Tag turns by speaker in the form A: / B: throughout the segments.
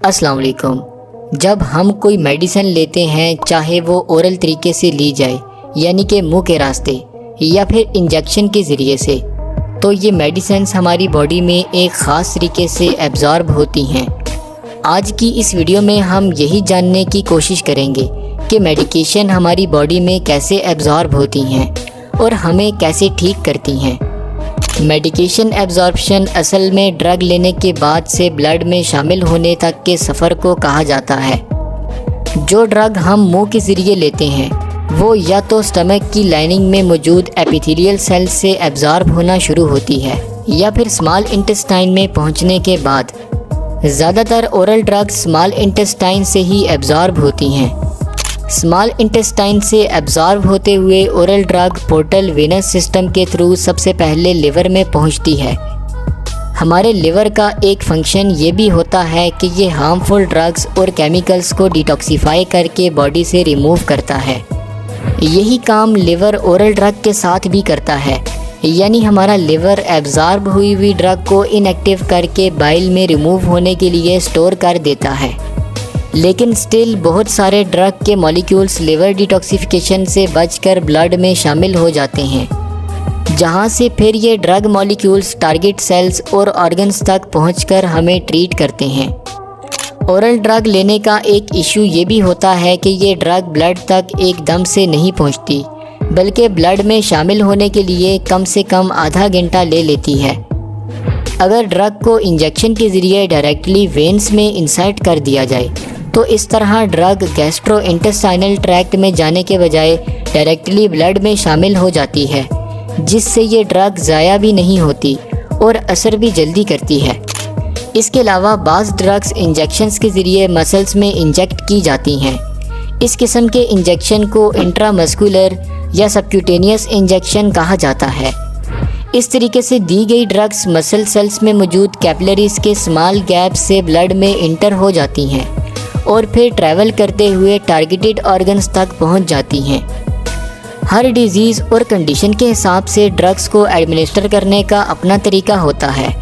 A: अस्सलाम वालेकुम। जब हम कोई मेडिसिन लेते हैं, चाहे वो ओरल तरीके से ली जाए यानी कि मुंह के रास्ते या फिर इंजेक्शन के ज़रिए से, तो ये मेडिसिन हमारी बॉडी में एक ख़ास तरीके से एब्ज़ॉर्ब होती हैं। आज की इस वीडियो में हम यही जानने की कोशिश करेंगे कि मेडिकेशन हमारी बॉडी में कैसे एब्ज़ॉर्ब होती हैं और हमें कैसे ठीक करती हैं। मेडिकेशन एब्जॉर्प्शन असल में ड्रग लेने के बाद से ब्लड में शामिल होने तक के सफ़र को कहा जाता है। जो ड्रग हम मुंह के ज़रिए लेते हैं वो या तो स्टमक की लाइनिंग में मौजूद एपिथेलियल सेल से एब्जॉर्ब होना शुरू होती है या फिर स्मॉल इंटेस्टाइन में पहुंचने के बाद। ज़्यादातर ओरल ड्रग्स स्मॉल इंटेस्टाइन से ही एब्जॉर्ब होती हैं। स्मॉल इंटेस्टाइन से एब्जॉर्ब होते हुए oral drug portal venous system के थ्रू सबसे पहले लिवर में पहुंचती है। हमारे लिवर का एक फंक्शन ये भी होता है कि ये हार्मफुल ड्रग्स और केमिकल्स को डिटॉक्सिफाई करके बॉडी से रिमूव करता है। यही काम लिवर ओरल ड्रग के साथ भी करता है, यानी हमारा लिवर एब्जॉर्ब हुई ड्रग को इनएक्टिव करके बाइल में रिमूव होने के लिए स्टोर कर देता है। लेकिन स्टिल बहुत सारे ड्रग के मॉलिक्यूल्स लिवर डिटॉक्सिफिकेशन से बचकर ब्लड में शामिल हो जाते हैं, जहां से फिर ये ड्रग मॉलिक्यूल्स टारगेट सेल्स और ऑर्गन्स तक पहुंचकर हमें ट्रीट करते हैं। ओरल ड्रग लेने का एक इशू ये भी होता है कि ये ड्रग ब्लड तक एकदम से नहीं पहुंचती, बल्कि ब्लड में शामिल होने के लिए कम से कम आधा घंटा ले लेती है। अगर ड्रग को इंजेक्शन के ज़रिए डायरेक्टली वेन्स में इंसर्ट कर दिया जाए तो इस तरह ड्रग गैस्ट्रोइंटेस्टाइनल ट्रैक्ट में जाने के बजाय डायरेक्टली ब्लड में शामिल हो जाती है, जिससे ये ड्रग ज़ाया भी नहीं होती और असर भी जल्दी करती है। इसके अलावा बाज़ ड्रग्स इंजेक्शंस के ज़रिए मसल्स में इंजेक्ट की जाती हैं। इस किस्म के इंजेक्शन को इंट्रामस्कुलर या सबक्यूटेनियस इंजेक्शन कहा जाता है। इस तरीके से दी गई ड्रग्स मसल सेल्स में मौजूद कैपिलरीज के स्मॉल गैप से ब्लड में इंटर हो जाती हैं और फिर ट्रैवल करते हुए टारगेटेड ऑर्गन्स तक पहुंच जाती हैं। हर डिजीज़ और कंडीशन के हिसाब से ड्रग्स को एडमिनिस्टर करने का अपना तरीका होता है,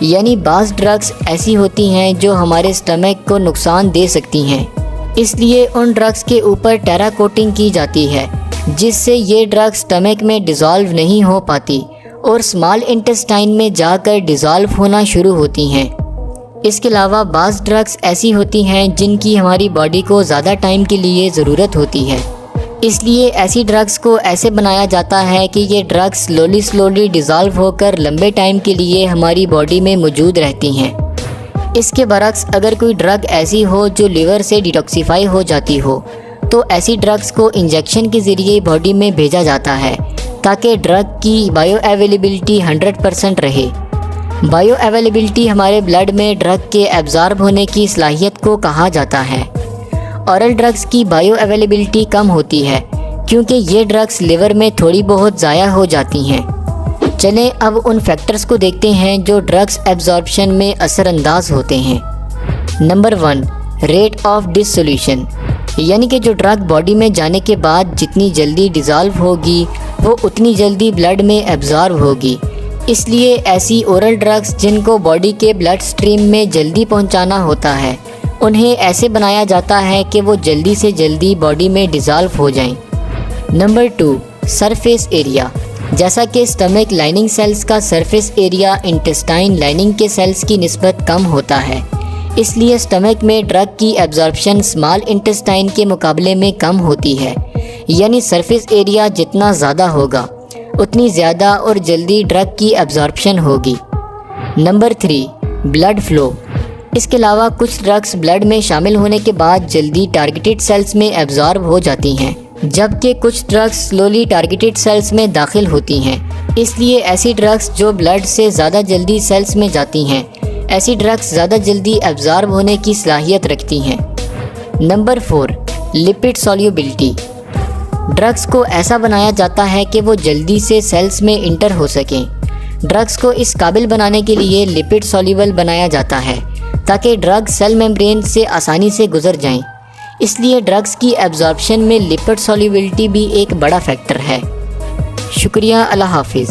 A: यानी बाज़ ड्रग्स ऐसी होती हैं जो हमारे स्टमक को नुकसान दे सकती हैं, इसलिए उन ड्रग्स के ऊपर टेरा कोटिंग की जाती है, जिससे ये ड्रग्स स्टमक में डिज़ोल्व नहीं हो पाती और स्मॉल इंटेस्टाइन में जाकर डिज़ोल्व होना शुरू होती हैं। इसके अलावा बाज़ ड्रग्स ऐसी होती हैं जिनकी हमारी बॉडी को ज़्यादा टाइम के लिए ज़रूरत होती है, इसलिए ऐसी ड्रग्स को ऐसे बनाया जाता है कि ये ड्रग्स स्लोली डिज़ोल्व होकर लंबे टाइम के लिए हमारी बॉडी में मौजूद रहती हैं। इसके बरक्स अगर कोई ड्रग ऐसी हो जो लिवर से डिटॉक्सिफाई हो जाती हो, तो ऐसी ड्रग्स को इंजेक्शन के ज़रिए बॉडी में भेजा जाता है ताकि ड्रग की बायो अवेलेबिलिटी 100% रहे। बायो अवेलेबिलिटी हमारे ब्लड में ड्रग के एब्जॉर्ब होने की सलाहियत को कहा जाता है। ओरल ड्रग्स की बायो अवेलेबिलिटी कम होती है क्योंकि ये ड्रग्स लिवर में थोड़ी बहुत ज़ाया हो जाती हैं। चलें अब उन फैक्टर्स को देखते हैं जो ड्रग्स एब्जॉर्प्शन में असरअंदाज होते हैं। नंबर 1, रेट ऑफ डिसोल्यूशन, यानी कि जो ड्रग बॉडी में जाने के बाद जितनी जल्दी डिज़ोल्व होगी वो उतनी जल्दी ब्लड में एब्जॉर्ब होगी। इसलिए ऐसी ओरल ड्रग्स जिनको बॉडी के ब्लड स्ट्रीम में जल्दी पहुंचाना होता है, उन्हें ऐसे बनाया जाता है कि वो जल्दी से जल्दी बॉडी में डिज़ोल्व हो जाएं। नंबर 2, सरफेस एरिया, जैसा कि स्टमक लाइनिंग सेल्स का सरफेस एरिया इंटेस्टाइन लाइनिंग के सेल्स की निस्बत कम होता है, इसलिए स्टमक में ड्रग की एब्जॉर्प्शन स्मॉल इंटेस्टाइन के मुकाबले में कम होती है, यानी सरफेस एरिया जितना ज़्यादा होगा उतनी ज़्यादा और जल्दी ड्रग की एब्जॉर्प्शन होगी। नंबर 3, ब्लड फ्लो, इसके अलावा कुछ ड्रग्स ब्लड में शामिल होने के बाद जल्दी टारगेटेड सेल्स में एब्जॉर्ब हो जाती हैं, जबकि कुछ ड्रग्स स्लोली टारगेटेड सेल्स में दाखिल होती हैं। इसलिए ऐसी ड्रग्स जो ब्लड से ज़्यादा जल्दी सेल्स में जाती हैं, ऐसी ड्रग्स ज़्यादा जल्दी एब्जॉर्ब होने की सलाहियत रखती हैं। नंबर 4, लिपिड सॉल्युबिलिटी, ड्रग्स को ऐसा बनाया जाता है कि वो जल्दी से सेल्स में इंटर हो सकें। ड्रग्स को इस काबिल बनाने के लिए लिपिड सॉल्युबल बनाया जाता है ताकि ड्रग सेल मेम्ब्रेन से आसानी से गुजर जाएं। इसलिए ड्रग्स की एब्जॉर्प्शन में लिपिड सॉल्युबिलिटी भी एक बड़ा फैक्टर है। शुक्रिया, अल्लाह हाफिज़।